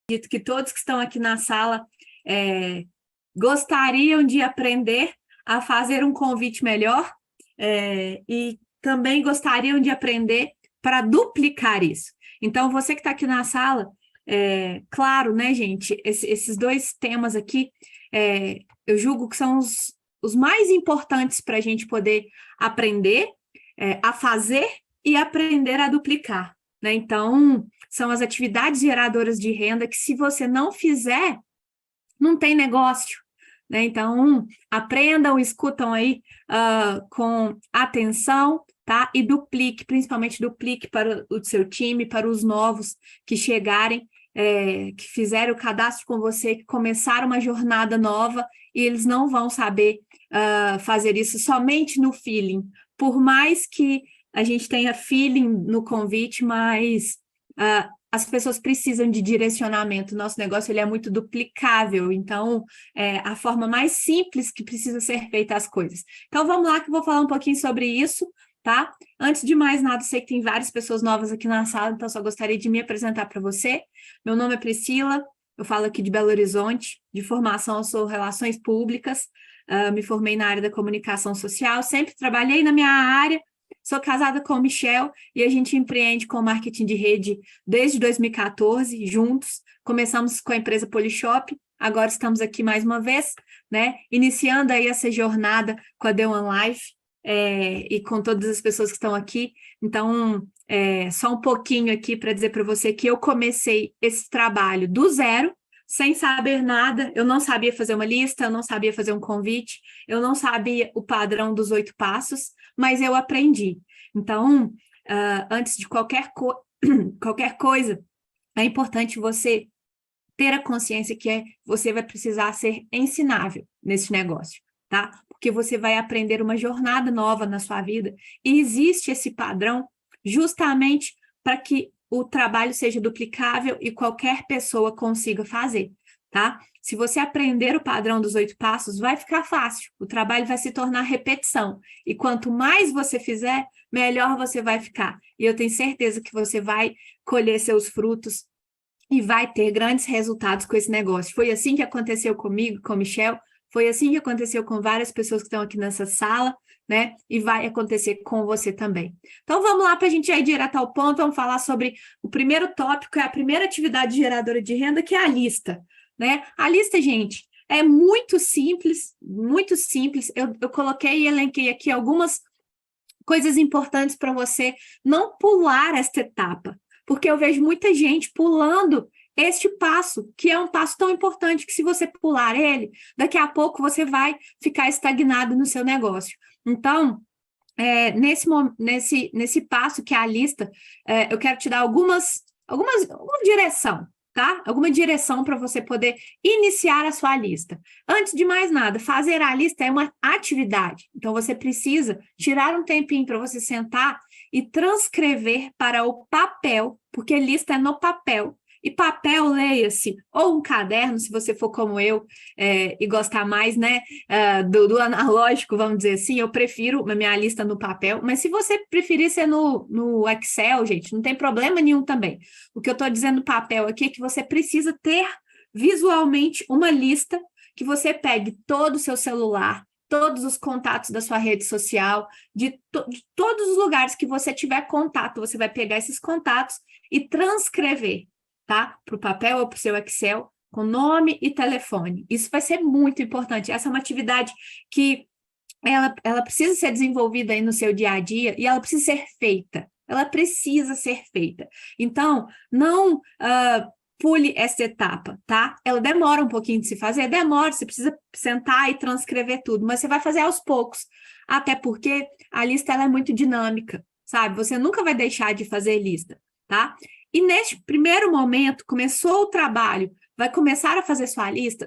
Acredito que todos que estão aqui na sala gostariam de aprender a fazer um convite melhor e também gostariam de aprender para duplicar isso. Então, você que está aqui na sala, claro, né, gente, esses dois temas aqui, eu julgo que são os mais importantes para a gente poder aprender a fazer e aprender a duplicar, né? Então, são as atividades geradoras de renda que, se você não fizer, não tem negócio, né? Então, aprendam, escutam aí com atenção, tá? E duplique, principalmente duplique para o seu time, para os novos que chegarem, que fizeram o cadastro com você, que começaram uma jornada nova e eles não vão saber fazer isso somente no feeling. Por mais que a gente tenha feeling no convite, mas as pessoas precisam de direcionamento. O nosso negócio ele é muito duplicável, então a forma mais simples que precisa ser feita as coisas. Então vamos lá que eu vou falar um pouquinho sobre isso, tá? Antes de mais nada, sei que tem várias pessoas novas aqui na sala, então só gostaria de me apresentar para você. Meu nome é Priscila, eu falo aqui de Belo Horizonte, de formação eu sou Relações Públicas, me formei na área da comunicação social, sempre trabalhei na minha área. Sou casada com o Michel e a gente empreende com marketing de rede desde 2014, juntos. Começamos com a empresa Polishop, agora estamos aqui mais uma vez, né? Iniciando aí essa jornada com a The One Life e com todas as pessoas que estão aqui. Então, só um pouquinho aqui para dizer para você que eu comecei esse trabalho do zero, sem saber nada. Eu não sabia fazer uma lista, eu não sabia fazer um convite, eu não sabia o padrão dos 8 passos, mas eu aprendi. Então, antes de qualquer coisa, é importante você ter a consciência que você vai precisar ser ensinável nesse negócio, tá? Porque você vai aprender uma jornada nova na sua vida e existe esse padrão justamente para que o trabalho seja duplicável e qualquer pessoa consiga fazer, tá? Se você aprender o padrão dos 8 passos, vai ficar fácil. O trabalho vai se tornar repetição. E quanto mais você fizer, melhor você vai ficar. E eu tenho certeza que você vai colher seus frutos e vai ter grandes resultados com esse negócio. Foi assim que aconteceu comigo, com o Michel, foi assim que aconteceu com várias pessoas que estão aqui nessa sala, né? E vai acontecer com você também. Então, vamos lá para a gente ir direto ao ponto, vamos falar sobre o primeiro tópico, é a primeira atividade geradora de renda, que é a lista, né? A lista, gente, é muito simples, muito simples. Eu coloquei e elenquei aqui algumas coisas importantes para você não pular esta etapa, porque eu vejo muita gente pulando este passo, que é um passo tão importante que, se você pular ele, daqui a pouco você vai ficar estagnado no seu negócio. Então, nesse passo que é a lista, eu quero te dar alguma direção, tá? Alguma direção para você poder iniciar a sua lista. Antes de mais nada, fazer a lista é uma atividade. Então, você precisa tirar um tempinho para você sentar e transcrever para o papel, porque lista é no papel. E papel, leia-se, ou um caderno, se você for como eu, e gostar mais, né, do analógico, vamos dizer assim, eu prefiro a minha lista no papel, mas se você preferir ser no Excel, gente, não tem problema nenhum também. O que eu estou dizendo no papel aqui é que você precisa ter visualmente uma lista que você pegue todo o seu celular, todos os contatos da sua rede social, de todos os lugares que você tiver contato, você vai pegar esses contatos e transcrever, tá? Para o papel ou para o seu Excel, com nome e telefone. Isso vai ser muito importante. Essa é uma atividade que ela precisa ser desenvolvida aí no seu dia a dia e ela precisa ser feita. Ela precisa ser feita. Então, não pule essa etapa, tá? Ela demora um pouquinho de se fazer, demora, você precisa sentar e transcrever tudo, mas você vai fazer aos poucos, até porque a lista ela é muito dinâmica, sabe? Você nunca vai deixar de fazer lista, tá? E neste primeiro momento, começou o trabalho, vai começar a fazer sua lista,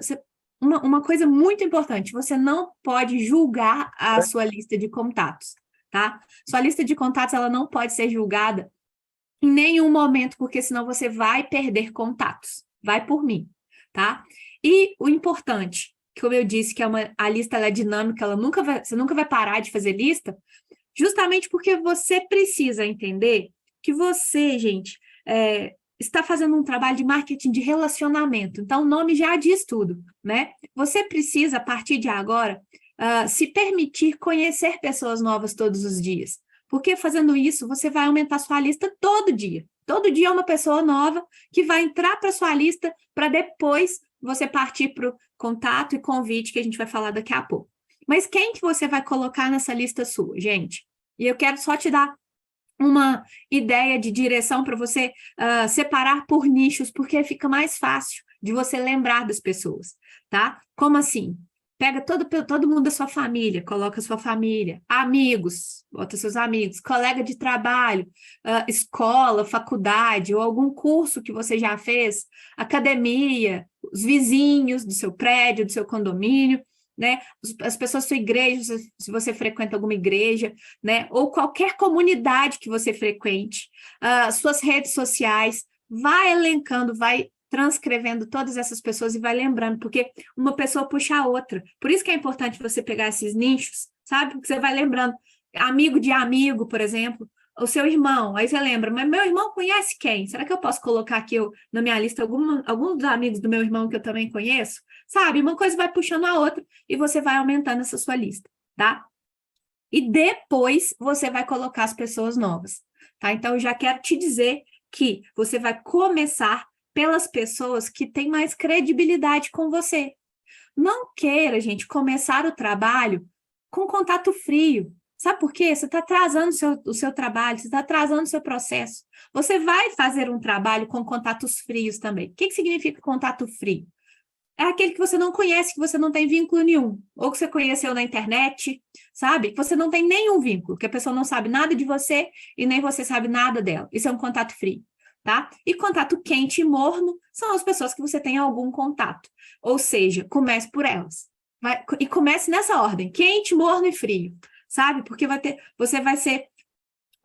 uma coisa muito importante, você não pode julgar a sua lista de contatos, tá? Sua lista de contatos, ela não pode ser julgada em nenhum momento, porque senão você vai perder contatos. Vai por mim, tá? E o importante, como eu disse, que a lista ela é dinâmica, você nunca vai parar de fazer lista, justamente porque você precisa entender que você, gente, está fazendo um trabalho de marketing de relacionamento. Então, o nome já diz tudo, né? Você precisa, a partir de agora, se permitir conhecer pessoas novas todos os dias. Porque fazendo isso, você vai aumentar sua lista todo dia. Todo dia é uma pessoa nova que vai entrar para sua lista para depois você partir para o contato e convite que a gente vai falar daqui a pouco. Mas quem que você vai colocar nessa lista sua, gente? E eu quero só te dar uma ideia de direção para você separar por nichos, porque fica mais fácil de você lembrar das pessoas, tá? Como assim? Pega todo mundo da sua família, coloca sua família, amigos, bota seus amigos, colega de trabalho, escola, faculdade, ou algum curso que você já fez, academia, os vizinhos do seu prédio, do seu condomínio, né? As pessoas da sua igreja, se você frequenta alguma igreja, né? Ou qualquer comunidade que você frequente, suas redes sociais, vai elencando, vai transcrevendo todas essas pessoas e vai lembrando, porque uma pessoa puxa a outra. Por isso que é importante você pegar esses nichos, sabe? Porque você vai lembrando, amigo de amigo, por exemplo, o seu irmão, aí você lembra, mas meu irmão conhece quem? Será que eu posso colocar aqui na minha lista algum dos amigos do meu irmão que eu também conheço? Sabe? Uma coisa vai puxando a outra e você vai aumentando essa sua lista, tá? E depois você vai colocar as pessoas novas, tá? Então, eu já quero te dizer que você vai começar pelas pessoas que têm mais credibilidade com você. Não queira, gente, começar o trabalho com contato frio. Sabe por quê? Você está atrasando o seu trabalho, você está atrasando o seu processo. Você vai fazer um trabalho com contatos frios também. O que significa contato frio? É aquele que você não conhece, que você não tem vínculo nenhum. Ou que você conheceu na internet, sabe? Que você não tem nenhum vínculo, que a pessoa não sabe nada de você e nem você sabe nada dela. Isso é um contato frio, tá? E contato quente e morno são as pessoas que você tem algum contato. Ou seja, comece por elas. E comece nessa ordem, quente, morno e frio, sabe? Porque você vai ser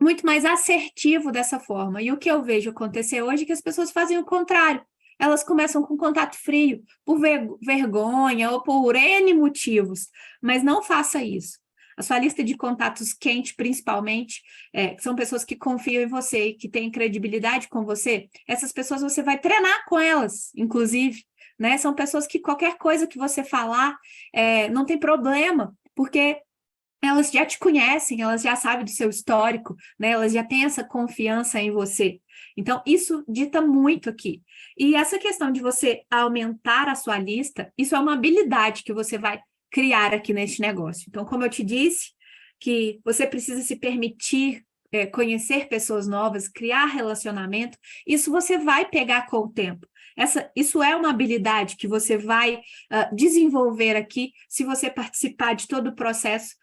muito mais assertivo dessa forma. E o que eu vejo acontecer hoje é que as pessoas fazem o contrário. Elas começam com contato frio, por vergonha ou por N motivos, mas não faça isso. A sua lista de contatos quente, principalmente, que são pessoas que confiam em você, que têm credibilidade com você, essas pessoas você vai treinar com elas, inclusive, né? São pessoas que qualquer coisa que você falar, não tem problema, porque elas já te conhecem, elas já sabem do seu histórico, né? Elas já têm essa confiança em você. Então, isso dita muito aqui. E essa questão de você aumentar a sua lista, isso é uma habilidade que você vai criar aqui neste negócio. Então, como eu te disse, que você precisa se permitir conhecer pessoas novas, criar relacionamento, isso você vai pegar com o tempo. Isso é uma habilidade que você vai desenvolver aqui se você participar de todo o processo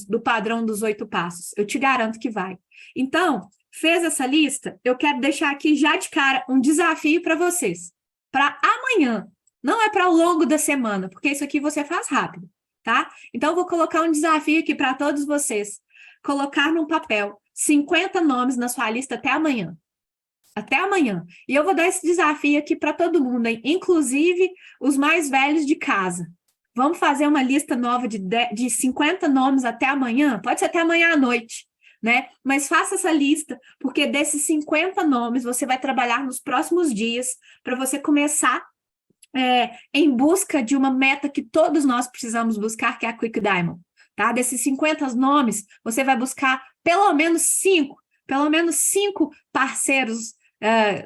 do padrão dos 8 passos. Eu te garanto que vai. Então, fez essa lista? Eu quero deixar aqui já de cara um desafio para vocês. Para amanhã. Não é para ao longo da semana, porque isso aqui você faz rápido, tá? Então, eu vou colocar um desafio aqui para todos vocês. Colocar num papel 50 nomes na sua lista até amanhã. Até amanhã. E eu vou dar esse desafio aqui para todo mundo, hein? Inclusive os mais velhos de casa. Vamos fazer uma lista nova de 50 nomes até amanhã? Pode ser até amanhã à noite, né? Mas faça essa lista, porque desses 50 nomes você vai trabalhar nos próximos dias para você começar em busca de uma meta que todos nós precisamos buscar, que é a Quick Diamond, tá? Desses 50 nomes, você vai buscar pelo menos cinco parceiros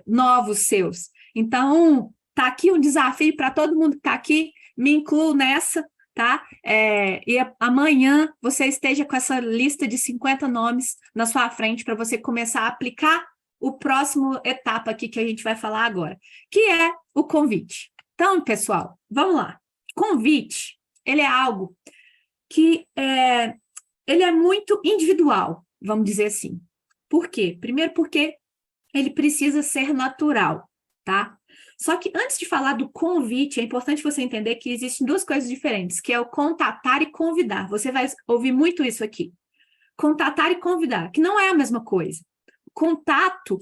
novos seus. Então, tá aqui um desafio para todo mundo que tá aqui, me incluo nessa, tá? E amanhã você esteja com essa lista de 50 nomes na sua frente para você começar a aplicar o próximo etapa aqui que a gente vai falar agora, que é o convite. Então, pessoal, vamos lá. Convite, ele é algo que ele é muito individual, vamos dizer assim. Por quê? Primeiro porque ele precisa ser natural, tá? Só que antes de falar do convite, é importante você entender que existem duas coisas diferentes, que é o contatar e convidar. Você vai ouvir muito isso aqui. Contatar e convidar, que não é a mesma coisa. Contato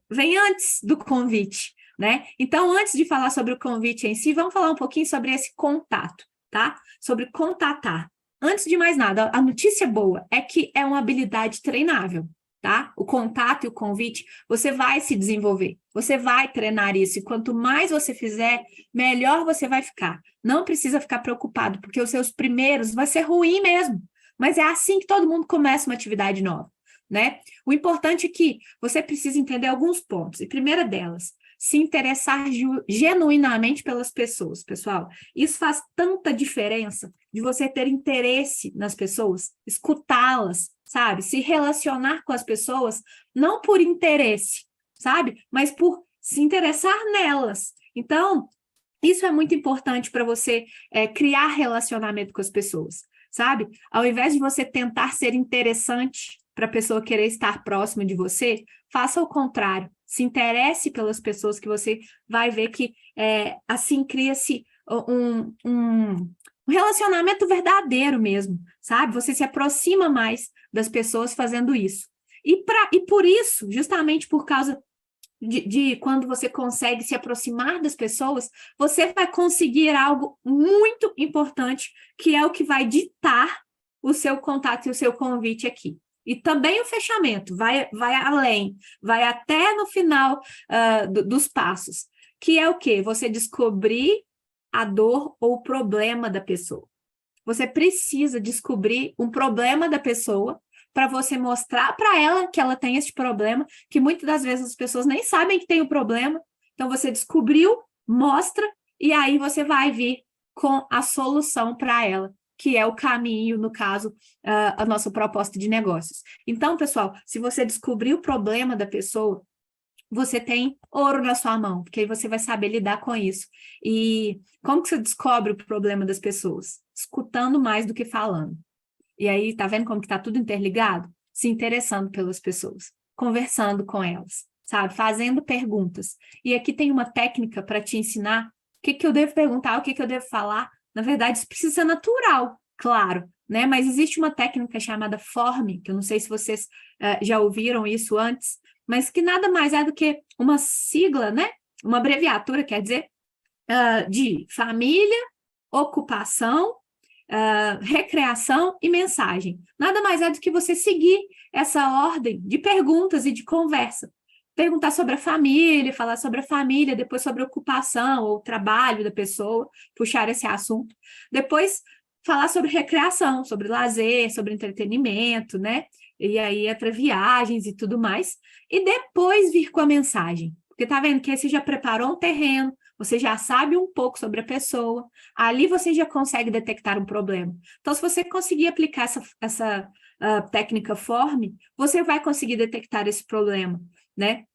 vem antes do convite, né? Então, antes de falar sobre o convite em si, vamos falar um pouquinho sobre esse contato, tá? Sobre contatar. Antes de mais nada, a notícia boa é que é uma habilidade treinável, tá? O contato e o convite, você vai se desenvolver, você vai treinar isso, e quanto mais você fizer, melhor você vai ficar. Não precisa ficar preocupado, porque os seus primeiros vai ser ruim mesmo, mas é assim que todo mundo começa uma atividade nova, né? O importante é que você precisa entender alguns pontos, e primeira delas, se interessar genuinamente pelas pessoas, pessoal. Isso faz tanta diferença de você ter interesse nas pessoas, escutá-las, sabe? Se relacionar com as pessoas, não por interesse, sabe? Mas por se interessar nelas. Então, isso é muito importante para você criar relacionamento com as pessoas, sabe? Ao invés de você tentar ser interessante para a pessoa querer estar próxima de você, faça o contrário. Se interesse pelas pessoas que você vai ver que assim cria-se um relacionamento verdadeiro mesmo, sabe? Você se aproxima mais das pessoas fazendo isso. E por isso, justamente por causa de quando você consegue se aproximar das pessoas, você vai conseguir algo muito importante, que é o que vai ditar o seu contato e o seu convite aqui. E também o fechamento, vai além, vai até no final dos passos, que é o quê? Você descobrir a dor ou o problema da pessoa. Você precisa descobrir um problema da pessoa para você mostrar para ela que ela tem esse problema, que muitas das vezes as pessoas nem sabem que tem o problema. Então, você descobriu, mostra, e aí você vai vir com a solução para ela, que é o caminho, no caso, a nossa proposta de negócios. Então, pessoal, se você descobrir o problema da pessoa, você tem ouro na sua mão, porque aí você vai saber lidar com isso. E como que você descobre o problema das pessoas? Escutando mais do que falando. E aí, tá vendo como que tá tudo interligado? Se interessando pelas pessoas, conversando com elas, sabe? Fazendo perguntas. E aqui tem uma técnica para te ensinar o que eu devo perguntar, o que eu devo falar. Na verdade, isso precisa ser natural, claro, né? Mas existe uma técnica chamada FORM, que eu não sei se vocês já ouviram isso antes, mas que nada mais é do que uma sigla, né? Uma abreviatura, quer dizer, de família, ocupação, recreação e mensagem. Nada mais é do que você seguir essa ordem de perguntas e de conversa. Perguntar sobre a família, falar sobre a família, depois sobre a ocupação ou o trabalho da pessoa, puxar esse assunto. Depois, falar sobre recreação, sobre lazer, sobre entretenimento, né? E aí, entre viagens e tudo mais. E depois vir com a mensagem. Porque tá vendo que aí você já preparou um terreno, você já sabe um pouco sobre a pessoa, ali você já consegue detectar um problema. Então, se você conseguir aplicar essa técnica FORM, você vai conseguir detectar esse problema, né?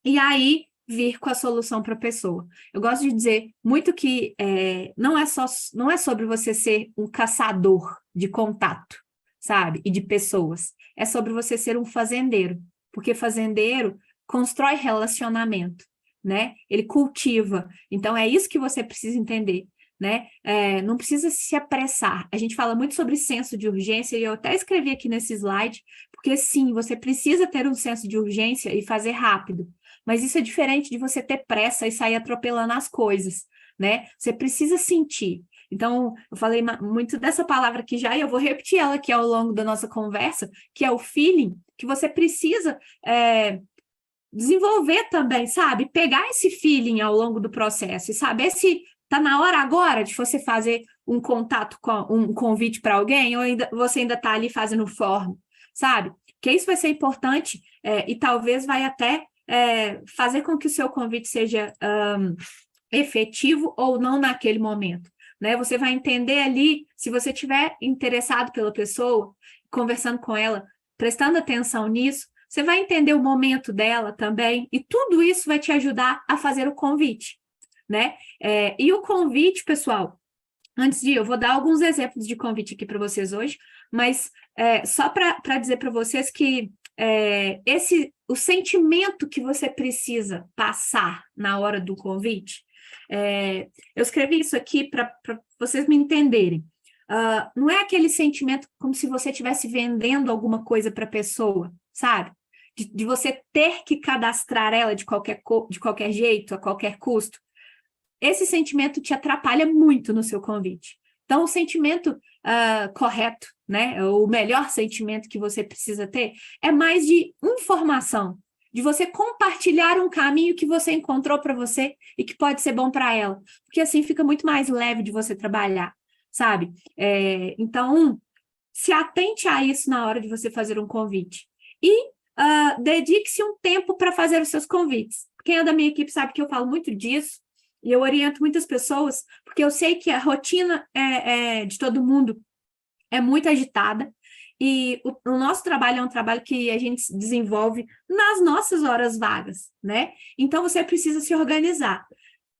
E aí, vir com a solução para a pessoa. Eu gosto de dizer muito que não é sobre você ser um caçador de contato, sabe? E de pessoas. É sobre você ser um fazendeiro, porque fazendeiro constrói relacionamento, né? Ele cultiva. Então, é isso que você precisa entender, né? Não precisa se apressar. A gente fala muito sobre senso de urgência, e eu até escrevi aqui nesse slide, porque sim, você precisa ter um senso de urgência e fazer rápido. Mas isso é diferente de você ter pressa e sair atropelando as coisas, né? Você precisa sentir. Então, eu falei muito dessa palavra aqui já, e eu vou repetir ela aqui ao longo da nossa conversa, que é o feeling, que você precisa desenvolver também, sabe? Pegar esse feeling ao longo do processo e saber se tá na hora agora de você fazer um contato com um convite para alguém, ou você ainda tá ali fazendo form, sabe? Que isso vai ser importante e talvez vai até fazer com que o seu convite seja efetivo ou não naquele momento, né? Você vai entender ali, se você estiver interessado pela pessoa, conversando com ela, prestando atenção nisso, você vai entender o momento dela também, e tudo isso vai te ajudar a fazer o convite, né? E o convite, pessoal, antes de eu vou dar alguns exemplos de convite aqui para vocês hoje, mas só para dizer para vocês que o sentimento que você precisa passar na hora do convite, eu escrevi isso aqui para vocês me entenderem. Não é aquele sentimento como se você estivesse vendendo alguma coisa para a pessoa, sabe? De você ter que cadastrar ela de qualquer jeito, a qualquer custo. Esse sentimento te atrapalha muito no seu convite. Então, o sentimento correto, né? O melhor sentimento que você precisa ter é mais de informação, de você compartilhar um caminho que você encontrou para você e que pode ser bom para ela, porque assim fica muito mais leve de você trabalhar, sabe? Então, se atente a isso na hora de você fazer um convite. E dedique-se um tempo para fazer os seus convites. Quem é da minha equipe sabe que eu falo muito disso, e eu oriento muitas pessoas, porque eu sei que a rotina de todo mundo é muito agitada, e o nosso trabalho é um trabalho que a gente desenvolve nas nossas horas vagas, né? Então, você precisa se organizar.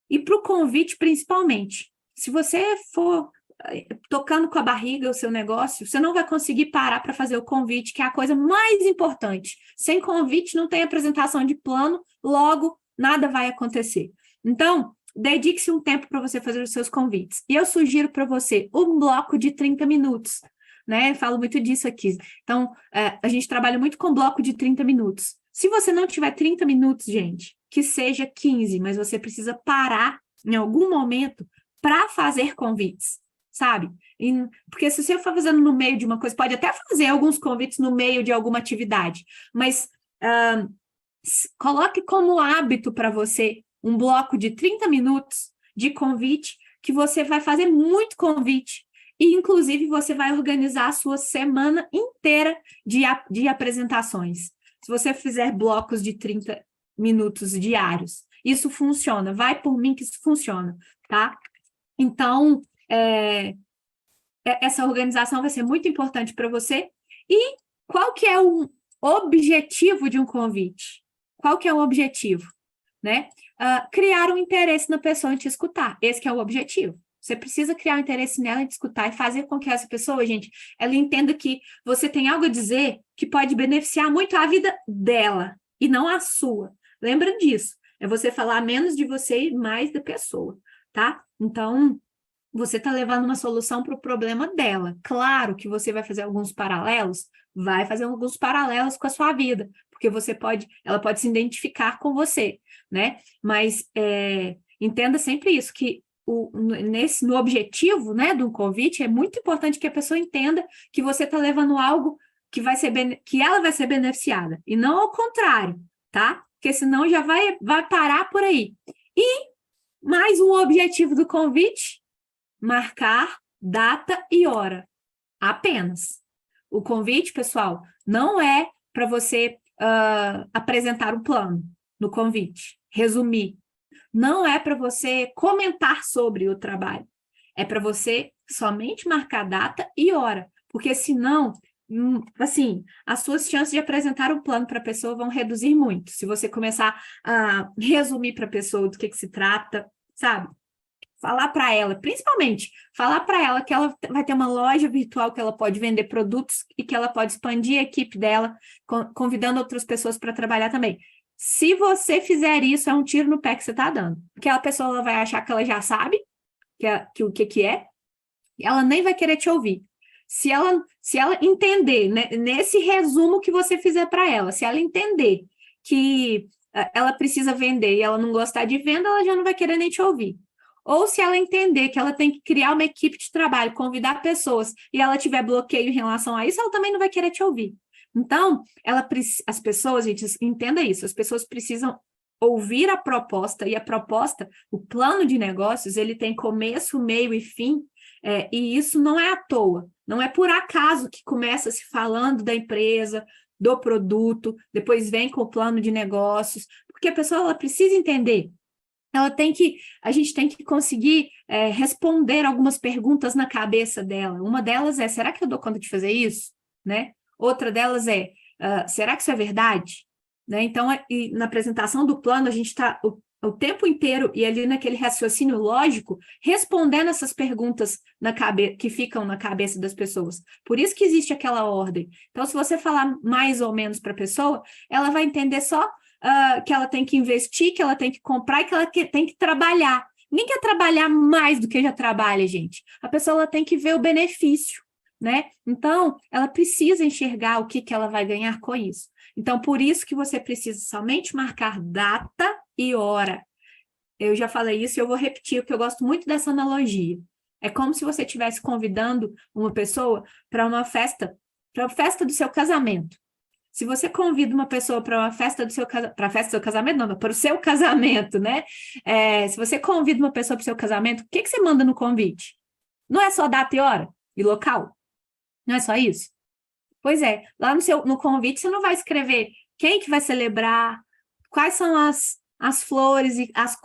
E para o convite, principalmente, se você for tocando com a barriga o seu negócio, você não vai conseguir parar para fazer o convite, que é a coisa mais importante. Sem convite, não tem apresentação de plano, logo, nada vai acontecer. Então, dedique-se um tempo para você fazer os seus convites. E eu sugiro para você um bloco de 30 minutos, né? Falo muito disso aqui. Então, a gente trabalha muito com bloco de 30 minutos. Se você não tiver 30 minutos, gente, que seja 15, mas você precisa parar em algum momento para fazer convites, sabe? Porque se você for fazendo no meio de uma coisa, pode até fazer alguns convites no meio de alguma atividade, mas coloque como hábito para você um bloco de 30 minutos de convite, que você vai fazer muito convite, e inclusive você vai organizar a sua semana inteira de apresentações. Se você fizer blocos de 30 minutos diários, isso funciona. Vai por mim que isso funciona, tá? Então, essa organização vai ser muito importante para você. E qual que é o objetivo de um convite? Qual que é o objetivo? Né? Criar um interesse na pessoa em te escutar. Esse que é o objetivo. Você precisa criar um interesse nela em te escutar e fazer com que essa pessoa, gente, ela entenda que você tem algo a dizer que pode beneficiar muito a vida dela e não a sua. Lembra disso. É você falar menos de você e mais da pessoa, tá? Então, você está levando uma solução para o problema dela. Claro que você vai fazer alguns paralelos, vai fazer alguns paralelos com a sua vida, porque ela pode se identificar com você, né? Mas entenda sempre isso, que no objetivo, né, do convite, é muito importante que a pessoa entenda que você está levando algo que ela vai ser beneficiada, e não ao contrário, tá? Porque senão já vai parar por aí. E mais um objetivo do convite: marcar data e hora, apenas. O convite, pessoal, não é para você apresentar um plano no convite, resumir. Não é para você comentar sobre o trabalho. É para você somente marcar data e hora, porque senão, assim, as suas chances de apresentar um plano para a pessoa vão reduzir muito. Se você começar a resumir para a pessoa do que se trata, sabe? Falar para ela, principalmente, falar para ela que ela vai ter uma loja virtual que ela pode vender produtos e que ela pode expandir a equipe dela, convidando outras pessoas para trabalhar também. Se você fizer isso, é um tiro no pé que você está dando. Porque a pessoa ela vai achar que ela já sabe o que é, e ela nem vai querer te ouvir. Se ela entender, né, nesse resumo que você fizer para ela, se ela entender que ela precisa vender e ela não gostar de venda, ela já não vai querer nem te ouvir. Ou se ela entender que ela tem que criar uma equipe de trabalho, convidar pessoas, e ela tiver bloqueio em relação a isso, ela também não vai querer te ouvir. Então, as pessoas, gente, entenda isso, as pessoas precisam ouvir a proposta, e a proposta, o plano de negócios, ele tem começo, meio e fim, e isso não é à toa, não é por acaso que começa se falando da empresa, do produto, depois vem com o plano de negócios, porque a pessoa ela precisa entender. A gente tem que conseguir responder algumas perguntas na cabeça dela. Uma delas é: será que eu dou conta de fazer isso? Né? Outra delas é: será que isso é verdade? Né? Então, na apresentação do plano, a gente está o tempo inteiro e ali naquele raciocínio lógico, respondendo essas perguntas que ficam na cabeça das pessoas. Por isso que existe aquela ordem. Então, se você falar mais ou menos para a pessoa, ela vai entender só que ela tem que investir, que ela tem que comprar e que ela tem que trabalhar. Ninguém quer trabalhar mais do que já trabalha, gente. A pessoa ela tem que ver o benefício, né? Então, ela precisa enxergar o que ela vai ganhar com isso. Então, por isso que você precisa somente marcar data e hora. Eu já falei isso e eu vou repetir, porque eu gosto muito dessa analogia. É como se você estivesse convidando uma pessoa para uma festa, para a festa do seu casamento. Se você convida uma pessoa para uma festa do seu para a festa do seu casamento, não, para o seu casamento, né? Se você convida uma pessoa para o seu casamento, o que que você manda no convite? Não é só data e hora e local? Não é só isso? Pois é, lá no convite você não vai escrever quem que vai celebrar, quais são as flores e as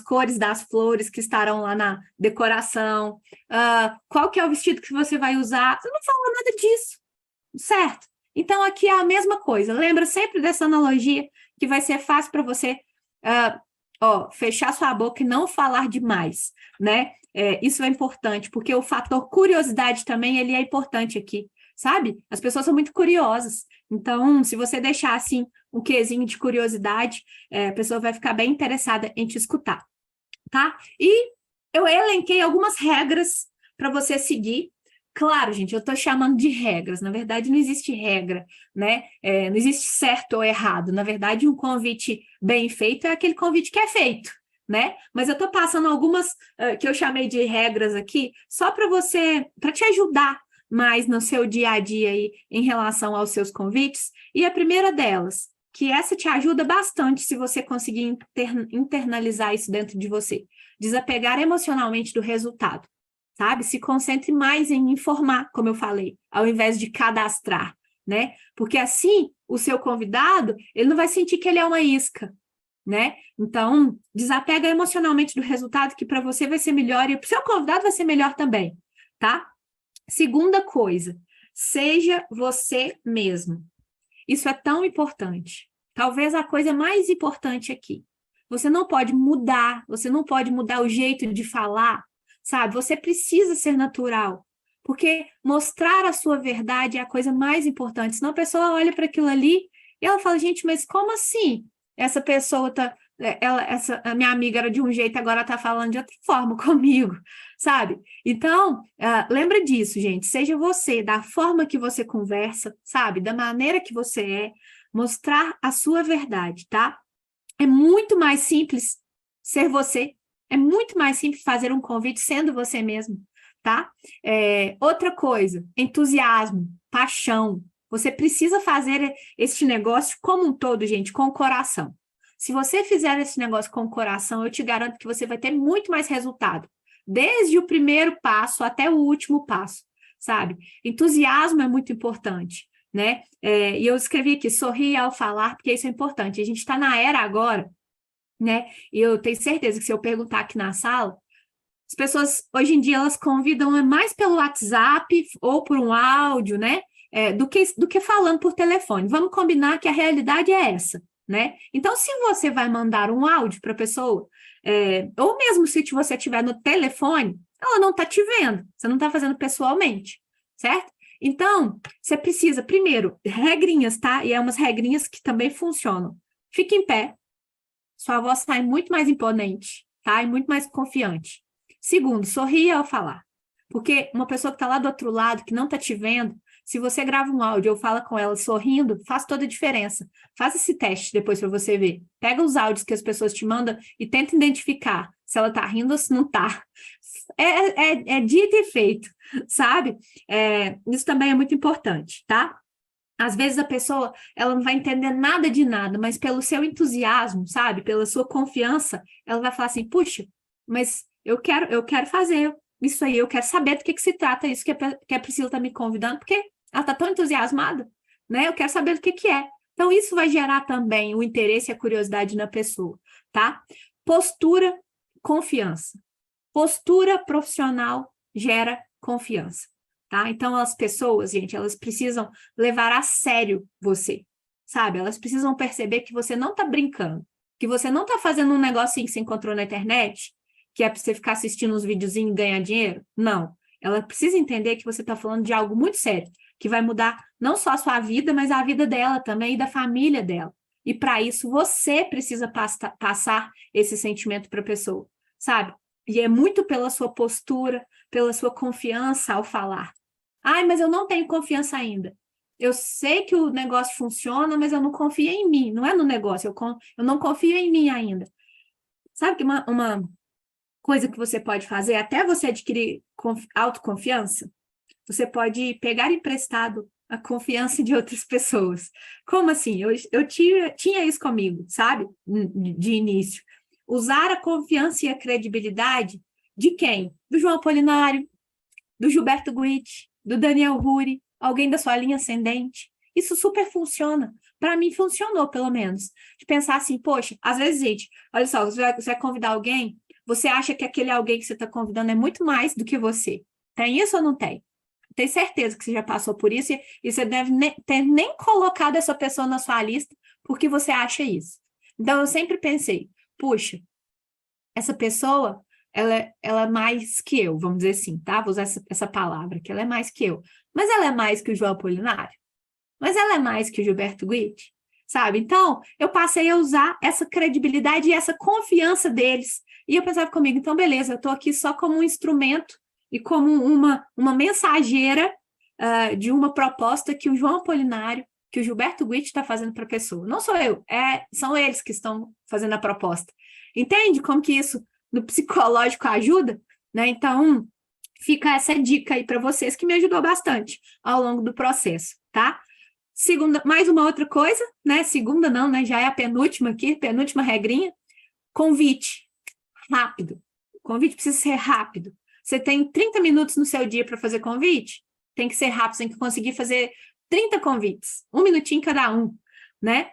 cores das flores que estarão lá na decoração, qual que é o vestido que você vai usar. Você não fala nada disso, certo? Então, aqui é a mesma coisa. Lembra sempre dessa analogia que vai ser fácil para você fechar sua boca e não falar demais, né? Isso é importante, porque o fator curiosidade também, ele é importante aqui, sabe? As pessoas são muito curiosas. Então, se você deixar, assim, um quezinho de curiosidade, a pessoa vai ficar bem interessada em te escutar, tá? E eu elenquei algumas regras para você seguir. Claro, gente, eu estou chamando de regras. Na verdade, não existe regra, né? Não existe certo ou errado. Na verdade, um convite bem feito é aquele convite que é feito, né? Mas eu estou passando algumas que eu chamei de regras aqui, só para te ajudar mais no seu dia a dia aí em relação aos seus convites. E a primeira delas, que essa te ajuda bastante se você conseguir internalizar isso dentro de você. Desapegar emocionalmente do resultado, sabe? Se concentre mais em informar, como eu falei, ao invés de cadastrar, né? Porque assim, o seu convidado, ele não vai sentir que ele é uma isca, né? Então, desapega emocionalmente do resultado, que para você vai ser melhor e para o seu convidado vai ser melhor também, tá? Segunda coisa, seja você mesmo. Isso é tão importante. Talvez a coisa mais importante aqui. Você não pode mudar o jeito de falar, sabe? Você precisa ser natural, porque mostrar a sua verdade é a coisa mais importante. Senão a pessoa olha para aquilo ali e ela fala, gente, mas como assim? Essa pessoa tá, a minha amiga era de um jeito, agora está falando de outra forma comigo, sabe? Então, lembra disso, gente. Seja você, da forma que você conversa, sabe? Da maneira que você mostrar a sua verdade, tá? É muito mais simples ser você. É muito mais simples fazer um convite sendo você mesmo, tá? Outra coisa, entusiasmo, paixão. Você precisa fazer este negócio como um todo, gente, com o coração. Se você fizer esse negócio com o coração, eu te garanto que você vai ter muito mais resultado. Desde o primeiro passo até o último passo, sabe? Entusiasmo é muito importante, né? E eu escrevi aqui, sorrir ao falar, porque isso é importante. A gente está na era agora, né? E eu tenho certeza que se eu perguntar aqui na sala, as pessoas, hoje em dia, elas convidam mais pelo WhatsApp ou por um áudio, né? Do que falando por telefone. Vamos combinar que a realidade é essa, né? Então, se você vai mandar um áudio para a pessoa, ou mesmo se você estiver no telefone, ela não está te vendo, você não está fazendo pessoalmente, certo? Então, você precisa, primeiro, regrinhas, tá? E é umas regrinhas que também funcionam. Fique em pé, sua voz sai muito mais imponente, tá? E muito mais confiante. Segundo, sorria ao falar. Porque uma pessoa que está lá do outro lado, que não está te vendo, se você grava um áudio ou fala com ela sorrindo, faz toda a diferença. Faz esse teste depois para você ver. Pega os áudios que as pessoas te mandam e tenta identificar se ela está rindo ou se não está. É dito e feito, sabe? Isso também é muito importante, tá? Às vezes a pessoa, ela não vai entender nada de nada, mas pelo seu entusiasmo, sabe? Pela sua confiança, ela vai falar assim, puxa, mas eu quero fazer isso aí, eu quero saber do que se trata isso que a Priscila está me convidando, porque ela está tão entusiasmada, né? Eu quero saber do que é. Então, isso vai gerar também o interesse e a curiosidade na pessoa, tá? Postura, confiança. Postura profissional gera confiança, tá? Então, as pessoas, gente, elas precisam levar a sério você, sabe? Elas precisam perceber que você não está brincando, que você não está fazendo um negocinho que você encontrou na internet, que é para você ficar assistindo uns videozinhos e ganhar dinheiro. Não. Ela precisa entender que você está falando de algo muito sério, que vai mudar não só a sua vida, mas a vida dela também e da família dela. E para isso, você precisa passar esse sentimento para a pessoa, sabe? E é muito pela sua postura, pela sua confiança ao falar. Ai, mas eu não tenho confiança ainda. Eu sei que o negócio funciona, mas eu não confio em mim. Não é no negócio, eu não confio em mim ainda. Sabe que uma coisa que você pode fazer, até você adquirir autoconfiança, você pode pegar emprestado a confiança de outras pessoas. Como assim? Eu tinha isso comigo, sabe? De início. Usar a confiança e a credibilidade de quem? Do João Apolinário, do Gilberto Guitti, do Daniel Ruri, alguém da sua linha ascendente. Isso super funciona. Para mim, funcionou, pelo menos. De pensar assim, poxa, às vezes, gente, olha só, você vai convidar alguém, você acha que aquele alguém que você está convidando é muito mais do que você. Tem isso ou não tem? Tenho certeza que você já passou por isso e você deve ter nem colocado essa pessoa na sua lista porque você acha isso. Então, eu sempre pensei, puxa, essa pessoa, ela é mais que eu, vamos dizer assim, tá? Vou usar essa palavra, que ela é mais que eu. Mas ela é mais que o João Apolinário? Mas ela é mais que o Gilberto Guitti? Sabe? Então, eu passei a usar essa credibilidade e essa confiança deles. E eu pensava comigo, então, beleza, eu estou aqui só como um instrumento e como uma mensageira de uma proposta que o João Apolinário, que o Gilberto Guitti está fazendo para a pessoa. Não sou eu, são eles que estão fazendo a proposta. Entende como que isso no psicológico ajuda? Né? Então, fica essa dica aí para vocês que me ajudou bastante ao longo do processo, tá? Segunda, mais uma outra coisa, né? Segunda não, né? Já é a penúltima aqui, penúltima regrinha. Convite. Rápido. O convite precisa ser rápido. Você tem 30 minutos no seu dia para fazer convite? Tem que ser rápido, tem que conseguir fazer 30 convites, um minutinho cada um, né?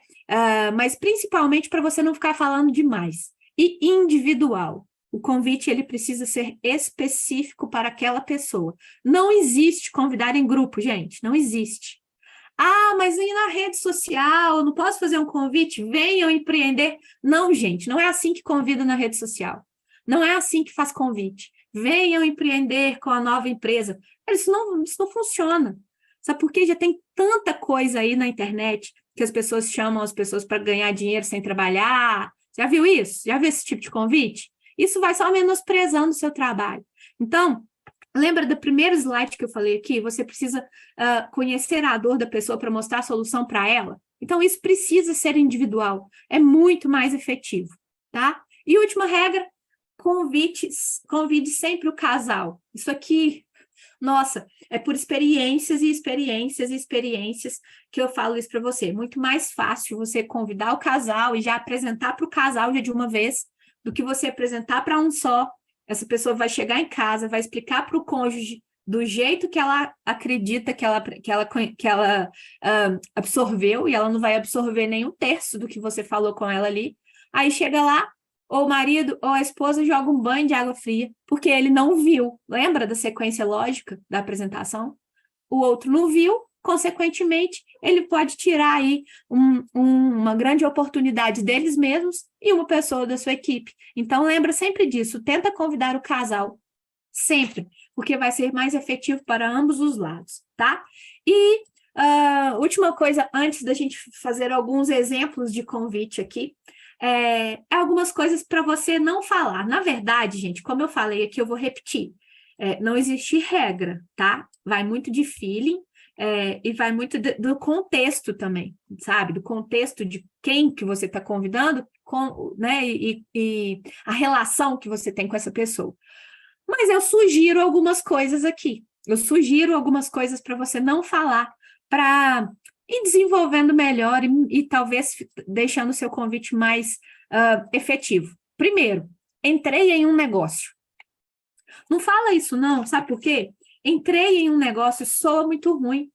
Mas principalmente para você não ficar falando demais. E individual. O convite ele precisa ser específico para aquela pessoa. Não existe convidar em grupo, gente, não existe. Ah, mas e na rede social, eu não posso fazer um convite? Venham empreender. Não, gente, não é assim que convida na rede social. Não é assim que faz convite. Venham empreender com a nova empresa. Isso não funciona. Sabe por quê? Já tem tanta coisa aí na internet que as pessoas chamam as pessoas para ganhar dinheiro sem trabalhar. Já viu isso? Já viu esse tipo de convite? Isso vai só menosprezando o seu trabalho. Então, lembra do primeiro slide que eu falei aqui? Você precisa conhecer a dor da pessoa para mostrar a solução para ela. Então, isso precisa ser individual. É muito mais efetivo, tá? E última regra, convide sempre o casal. Isso aqui, nossa, é por experiências e experiências e experiências que eu falo isso para você. Muito mais fácil você convidar o casal e já apresentar para o casal já de uma vez do que você apresentar para um só. Essa pessoa vai chegar em casa, vai explicar para o cônjuge do jeito que ela acredita que ela absorveu, e ela não vai absorver nem um terço do que você falou com ela ali. Aí chega lá, ou o marido ou a esposa joga um banho de água fria, porque ele não viu. Lembra da sequência lógica da apresentação? O outro não viu, consequentemente, ele pode tirar aí uma grande oportunidade deles mesmos e uma pessoa da sua equipe. Então, lembra sempre disso, tenta convidar o casal, sempre, porque vai ser mais efetivo para ambos os lados, tá? E última coisa, antes da gente fazer alguns exemplos de convite aqui, algumas coisas para você não falar. Na verdade, gente, como eu falei aqui, eu vou repetir. Não existe regra, tá? Vai muito de feeling, e vai muito do contexto também, sabe? Do contexto de quem que você está convidando, né? E a relação que você tem com essa pessoa. Mas eu sugiro algumas coisas aqui. Eu sugiro algumas coisas para você não falar, para ir desenvolvendo melhor e talvez deixando o seu convite mais efetivo. Primeiro, entrei em um negócio. Não fala isso não, sabe por quê? Entrei em um negócio, soa muito ruim,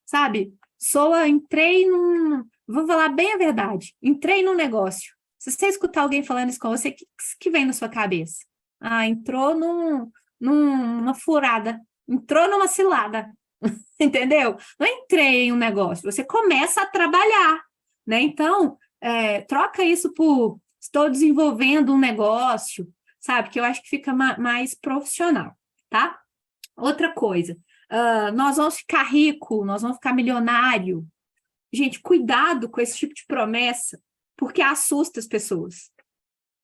sabe? Vou falar bem a verdade, entrei num negócio. Se você escutar alguém falando isso com você, o que vem na sua cabeça? Ah, entrou numa furada, entrou numa cilada, entendeu? Não entrei em um negócio, você começa a trabalhar, né? Então, troca isso por estou desenvolvendo um negócio, sabe? Que eu acho que fica mais profissional, tá? Outra coisa, nós vamos ficar rico, nós vamos ficar milionário. Gente, cuidado com esse tipo de promessa, porque assusta as pessoas.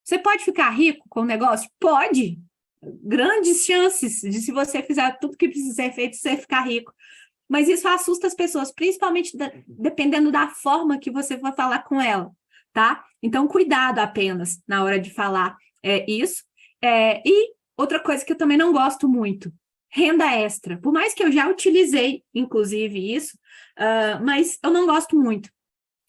Você pode ficar rico com o negócio? Pode. Grandes chances de, se você fizer tudo que precisa ser feito, você ficar rico. Mas isso assusta as pessoas, principalmente dependendo da forma que você vai falar com ela, tá? Então, cuidado apenas na hora de falar isso. E outra coisa que eu também não gosto muito, renda extra. Por mais que eu já utilizei, inclusive, isso, mas eu não gosto muito.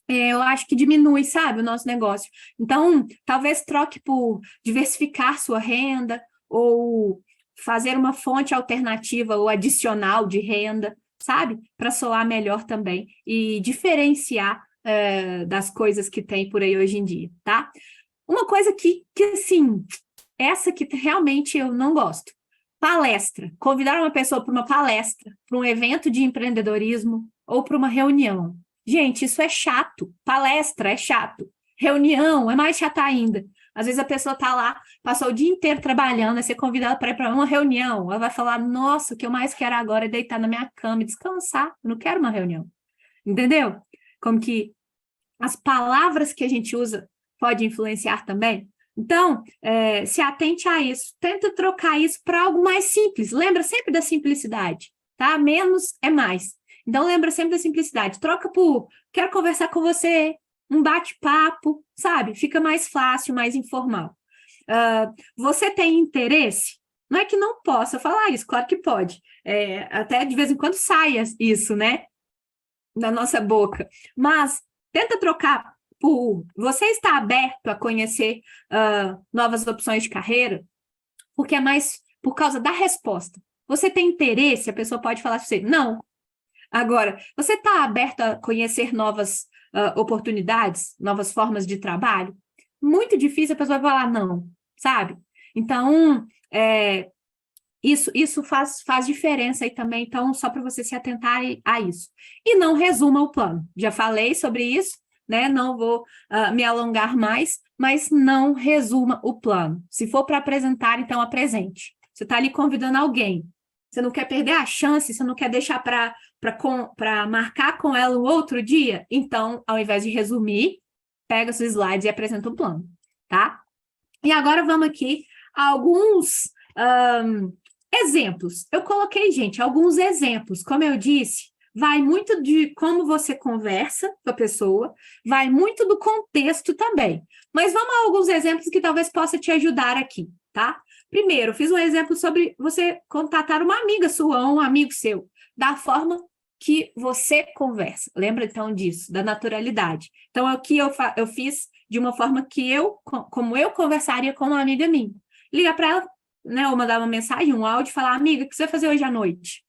Eu acho que diminui, sabe, o nosso negócio. Então, talvez troque por diversificar sua renda ou fazer uma fonte alternativa ou adicional de renda, sabe? Para soar melhor também e diferenciar das coisas que tem por aí hoje em dia, tá? Uma coisa que assim, essa que realmente eu não gosto. Palestra. Convidar uma pessoa para uma palestra, para um evento de empreendedorismo ou para uma reunião. Gente, isso é chato. Palestra é chato. Reunião é mais chata ainda. Às vezes a pessoa está lá, passou o dia inteiro trabalhando, vai ser convidada para ir para uma reunião. Ela vai falar: Nossa, o que eu mais quero agora é deitar na minha cama e descansar. Eu não quero uma reunião. Entendeu? Como que as palavras que a gente usa podem influenciar também. Então, se atente a isso. Tenta trocar isso para algo mais simples. Lembra sempre da simplicidade, tá? Menos é mais. Então, lembra sempre da simplicidade. Troca por quero conversar com você, um bate-papo, sabe? Fica mais fácil, mais informal. Você tem interesse? Não é que não possa falar isso, claro que pode. Até de vez em quando saia isso, né? Da nossa boca. Mas tenta trocar por você está aberto a conhecer novas opções de carreira, porque é mais por causa da resposta. Você tem interesse, a pessoa pode falar para você, não. Agora, você está aberto a conhecer novas oportunidades, novas formas de trabalho? Muito difícil a pessoa vai falar não, sabe? Então, isso faz diferença aí também, então, só para você se atentar a isso. E não resuma o plano. Já falei sobre isso, né? Não vou me alongar mais, mas não resuma o plano. Se for para apresentar, então apresente. Você está ali convidando alguém. Você não quer perder a chance, você não quer deixar para marcar com ela um outro dia? Então, ao invés de resumir, pega seus slides e apresenta o plano, tá? E agora vamos aqui a alguns exemplos. Eu coloquei, gente, alguns exemplos. Como eu disse, vai muito de como você conversa com a pessoa, vai muito do contexto também. Mas vamos a alguns exemplos que talvez possa te ajudar aqui, tá? Primeiro, fiz um exemplo sobre você contatar uma amiga sua ou um amigo seu, da forma que você conversa. Lembra, então, disso, da naturalidade. Então, é o que eu fiz de uma forma como eu conversaria com uma amiga minha. Liga para ela, né, ou mandar uma mensagem, um áudio, falar: Amiga, o que você vai fazer hoje à noite?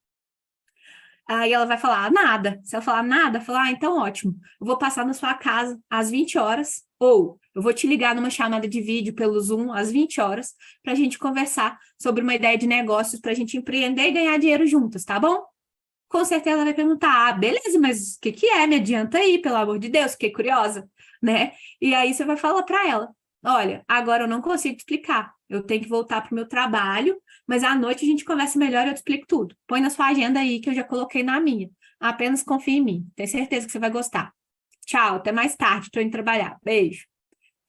Aí ela vai falar: Nada. Se ela falar nada, falar: Então ótimo, eu vou passar na sua casa às 20 horas, ou eu vou te ligar numa chamada de vídeo pelo Zoom às 20 horas, para a gente conversar sobre uma ideia de negócios, para a gente empreender e ganhar dinheiro juntas, tá bom? Com certeza ela vai perguntar: beleza, mas o que é? Me adianta aí, pelo amor de Deus, fiquei curiosa, né? E aí você vai falar para ela: Olha, agora eu não consigo te explicar. Eu tenho que voltar para o meu trabalho, mas à noite a gente conversa melhor e eu te explico tudo. Põe na sua agenda aí que eu já coloquei na minha. Apenas confia em mim. Tenho certeza que você vai gostar. Tchau, até mais tarde. Estou indo trabalhar. Beijo.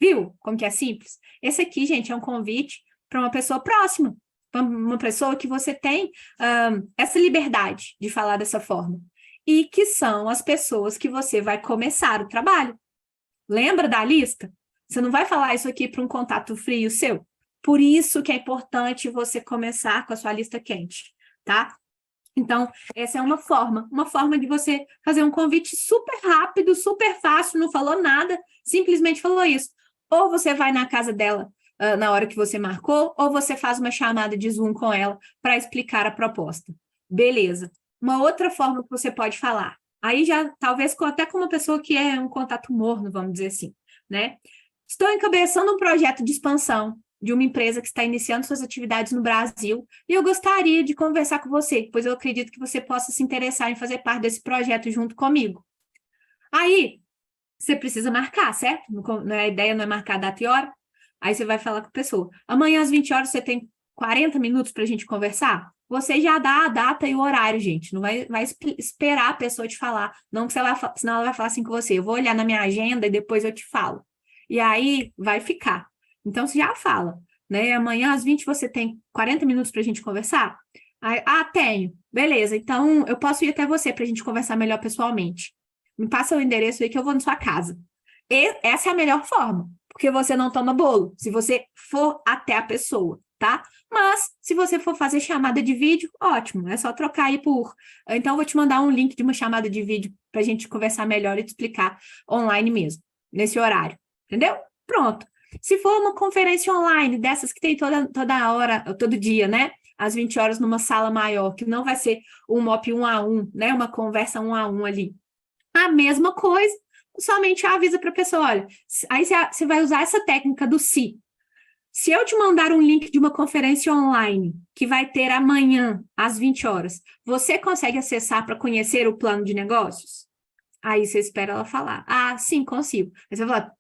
Viu como que é simples? Esse aqui, gente, é um convite para uma pessoa próxima, para uma pessoa que você tem essa liberdade de falar dessa forma. E que são as pessoas que você vai começar o trabalho. Lembra da lista? Você não vai falar isso aqui para um contato frio seu. Por isso que é importante você começar com a sua lista quente, tá? Então, essa é uma forma de você fazer um convite super rápido, super fácil, não falou nada, simplesmente falou isso. Ou você vai na casa dela na hora que você marcou, ou você faz uma chamada de Zoom com ela para explicar a proposta. Beleza. Uma outra forma que você pode falar, aí já talvez até com uma pessoa que é um contato morno, vamos dizer assim, né? Estou encabeçando um projeto de expansão de uma empresa que está iniciando suas atividades no Brasil e eu gostaria de conversar com você, pois eu acredito que você possa se interessar em fazer parte desse projeto junto comigo. Aí, você precisa marcar, certo? A ideia não é marcar data e hora. Aí você vai falar com a pessoa: Amanhã às 20 horas você tem 40 minutos para a gente conversar? Você já dá a data e o horário, gente. Não vai esperar a pessoa te falar. Não que você vai, senão ela vai falar assim com você: Eu vou olhar na minha agenda e depois eu te falo. E aí vai ficar. Então, você já fala, né? Amanhã às 20 você tem 40 minutos para a gente conversar? Aí, tenho. Beleza, então eu posso ir até você para a gente conversar melhor pessoalmente. Me passa o endereço aí que eu vou na sua casa. E essa é a melhor forma, porque você não toma bolo, se você for até a pessoa. tá? Mas, se você for fazer chamada de vídeo, ótimo, é só trocar aí por... Então, eu vou te mandar um link de uma chamada de vídeo para a gente conversar melhor e te explicar online mesmo, nesse horário, entendeu? Pronto. Se for uma conferência online, dessas que tem toda hora, todo dia, né? Às 20 horas numa sala maior, que não vai ser um MOP 1 a 1, né? Uma conversa 1 a 1 ali. A mesma coisa, somente avisa para a pessoa, olha, aí você vai usar essa técnica do se. Se eu te mandar um link de uma conferência online que vai ter amanhã, às 20 horas, você consegue acessar para conhecer o plano de negócios? Aí você espera ela falar. Ah, sim, consigo.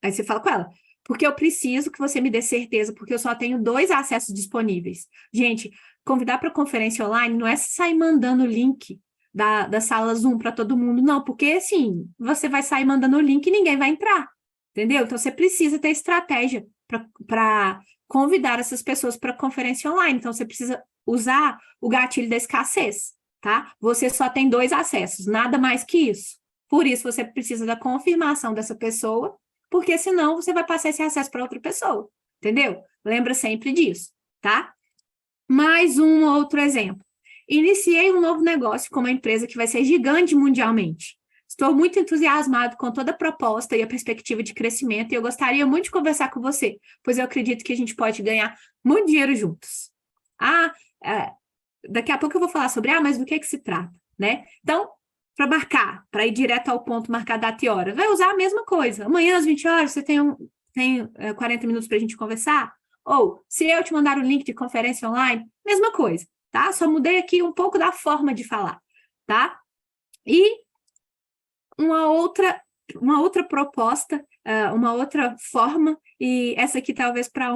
Aí você fala com ela, porque eu preciso que você me dê certeza, porque eu só tenho 2 acessos disponíveis. Gente, convidar para conferência online não é sair mandando o link da sala Zoom para todo mundo, não, porque assim, você vai sair mandando o link e ninguém vai entrar, entendeu? Então você precisa ter estratégia para convidar essas pessoas para conferência online. Então você precisa usar o gatilho da escassez, tá? Você só tem 2 acessos, nada mais que isso. Por isso você precisa da confirmação dessa pessoa, porque senão você vai passar esse acesso para outra pessoa, entendeu? Lembra sempre disso, tá? Mais um outro exemplo. Iniciei um novo negócio com uma empresa que vai ser gigante mundialmente. Estou muito entusiasmado com toda a proposta e a perspectiva de crescimento e eu gostaria muito de conversar com você, pois eu acredito que a gente pode ganhar muito dinheiro juntos. Daqui a pouco eu vou falar sobre, mas do que se trata, né? Então, para marcar, para ir direto ao ponto, marcar data e hora, vai usar a mesma coisa. Amanhã às 20 horas você tem 40 minutos para a gente conversar? Ou, se eu te mandar o link de conferência online, mesma coisa, tá? Só mudei aqui um pouco da forma de falar, tá? E uma outra proposta, uma outra forma, e essa aqui talvez para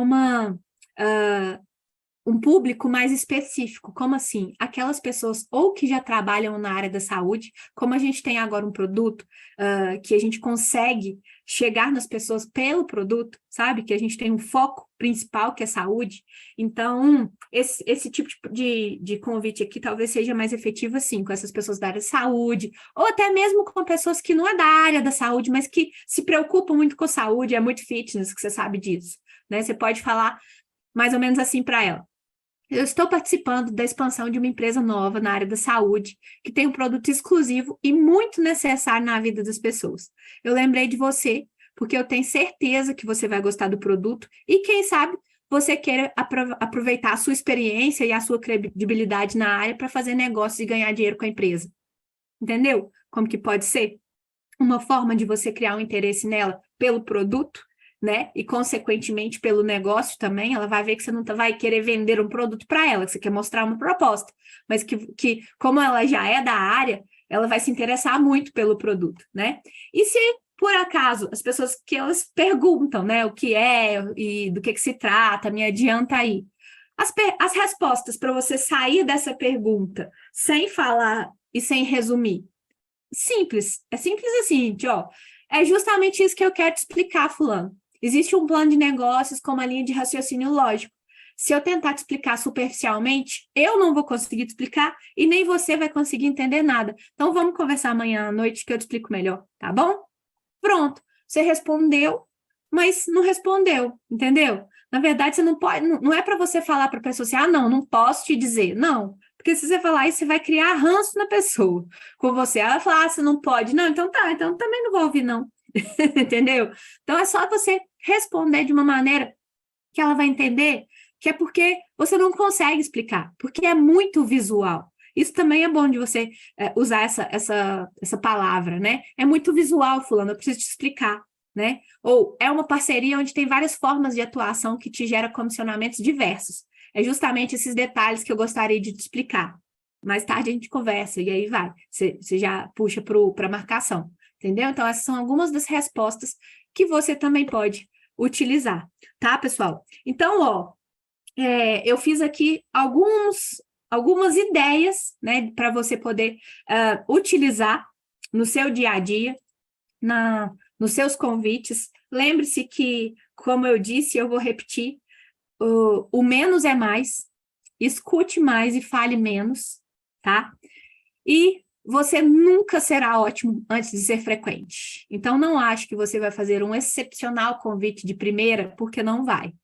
um público mais específico, como assim? Aquelas pessoas ou que já trabalham na área da saúde, como a gente tem agora um produto que a gente consegue chegar nas pessoas pelo produto, sabe? Que a gente tem um foco principal, que é saúde. Então, esse tipo de convite aqui talvez seja mais efetivo, assim, com essas pessoas da área de saúde, ou até mesmo com pessoas que não é da área da saúde, mas que se preocupam muito com saúde, é muito fitness, que você sabe disso, né? Você pode falar mais ou menos assim para ela. Eu estou participando da expansão de uma empresa nova na área da saúde, que tem um produto exclusivo e muito necessário na vida das pessoas. Eu lembrei de você, porque eu tenho certeza que você vai gostar do produto e, quem sabe, você queira aproveitar a sua experiência e a sua credibilidade na área para fazer negócios e ganhar dinheiro com a empresa. Entendeu? Como que pode ser? Uma forma de você criar um interesse nela pelo produto, né? E, consequentemente, pelo negócio também, ela vai ver que você não vai querer vender um produto para ela, que você quer mostrar uma proposta, mas que, como ela já é da área, ela vai se interessar muito pelo produto, né? E se, por acaso, as pessoas que elas perguntam, né, o que é e do que se trata, me adianta aí. As respostas para você sair dessa pergunta sem falar e sem resumir. Simples, é simples assim, ó. É justamente isso que eu quero te explicar, fulano. Existe um plano de negócios com uma linha de raciocínio lógico. Se eu tentar te explicar superficialmente, eu não vou conseguir te explicar e nem você vai conseguir entender nada. Então, vamos conversar amanhã à noite que eu te explico melhor, tá bom? Pronto, você respondeu, mas não respondeu, entendeu? Na verdade, você não pode, não é para você falar para a pessoa assim, não posso te dizer. Não, porque se você falar isso, você vai criar ranço na pessoa com você. Ela vai falar, você não pode. Não, então tá, então também não vou ouvir, não. Entendeu? Então é só você responder de uma maneira que ela vai entender que é porque você não consegue explicar, porque é muito visual. Isso também é bom de você usar essa palavra, né? É muito visual, fulano, eu preciso te explicar, né? Ou é uma parceria onde tem várias formas de atuação que te gera comissionamentos diversos. É justamente esses detalhes que eu gostaria de te explicar. Mais tarde a gente conversa e aí vai. Você já puxa para a marcação. Entendeu? Então, essas são algumas das respostas que você também pode utilizar, tá, pessoal? Então, eu fiz aqui algumas ideias, né, para você poder utilizar no seu dia a dia, nos seus convites. Lembre-se que, como eu disse, eu vou repetir, o menos é mais, escute mais e fale menos, tá? E você nunca será ótimo antes de ser frequente. Então, não acho que você vai fazer um excepcional convite de primeira, porque não vai.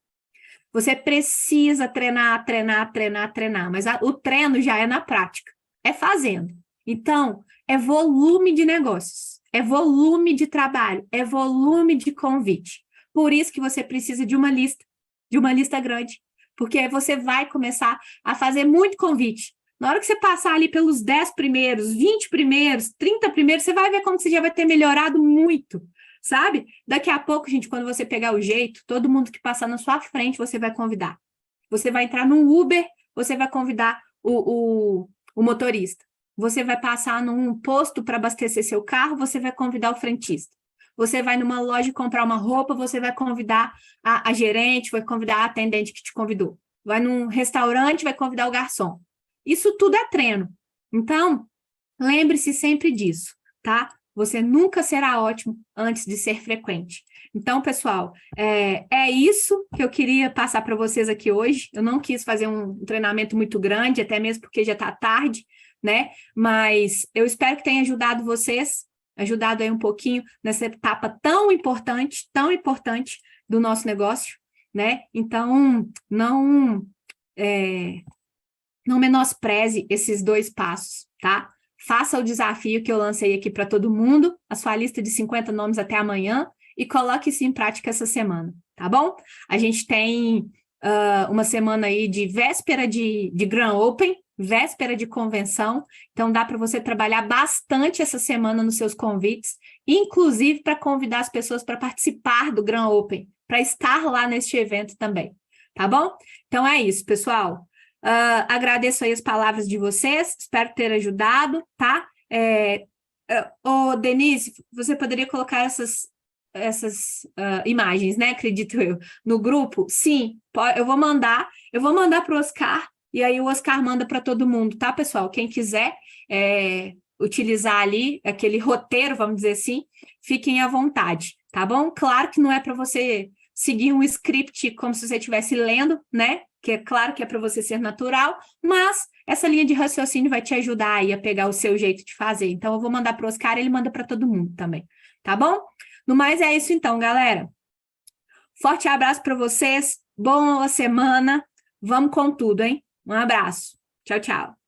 Você precisa treinar, treinar, treinar, treinar, mas o treino já é na prática, é fazendo. Então, é volume de negócios, é volume de trabalho, é volume de convite. Por isso que você precisa de uma lista grande, porque você vai começar a fazer muito convite. Na hora que você passar ali pelos 10 primeiros, 20 primeiros, 30 primeiros, você vai ver como você já vai ter melhorado muito, sabe? Daqui a pouco, gente, quando você pegar o jeito, todo mundo que passar na sua frente, você vai convidar. Você vai entrar num Uber, você vai convidar o motorista. Você vai passar num posto para abastecer seu carro, você vai convidar o frentista. Você vai numa loja comprar uma roupa, você vai convidar a gerente, vai convidar a atendente que te convidou. Vai num restaurante, vai convidar o garçom. Isso tudo é treino. Então, lembre-se sempre disso, tá? Você nunca será ótimo antes de ser frequente. Então, pessoal, é isso que eu queria passar para vocês aqui hoje. Eu não quis fazer um treinamento muito grande, até mesmo porque já está tarde, né? Mas eu espero que tenha ajudado vocês, ajudado aí um pouquinho nessa etapa tão importante do nosso negócio, né? Então, não menospreze esses 2 passos, tá? Faça o desafio que eu lancei aqui para todo mundo, a sua lista de 50 nomes até amanhã, e coloque isso em prática essa semana, tá bom? A gente tem uma semana aí de véspera de Grand Open, véspera de convenção, então dá para você trabalhar bastante essa semana nos seus convites, inclusive para convidar as pessoas para participar do Grand Open, para estar lá neste evento também, tá bom? Então é isso, pessoal. Agradeço aí as palavras de vocês, espero ter ajudado, tá? Denise, você poderia colocar essas imagens, né? Acredito eu, no grupo? Sim, eu vou mandar para o Oscar, e aí o Oscar manda para todo mundo, tá, pessoal? Quem quiser utilizar ali aquele roteiro, vamos dizer assim, fiquem à vontade, tá bom? Claro que não é para você seguir um script como se você estivesse lendo, né? Que é claro que é para você ser natural, mas essa linha de raciocínio vai te ajudar aí a pegar o seu jeito de fazer. Então, eu vou mandar para o Oscar, ele manda para todo mundo também, tá bom? No mais, é isso então, galera. Forte abraço para vocês, boa semana, vamos com tudo, hein? Um abraço. Tchau, tchau.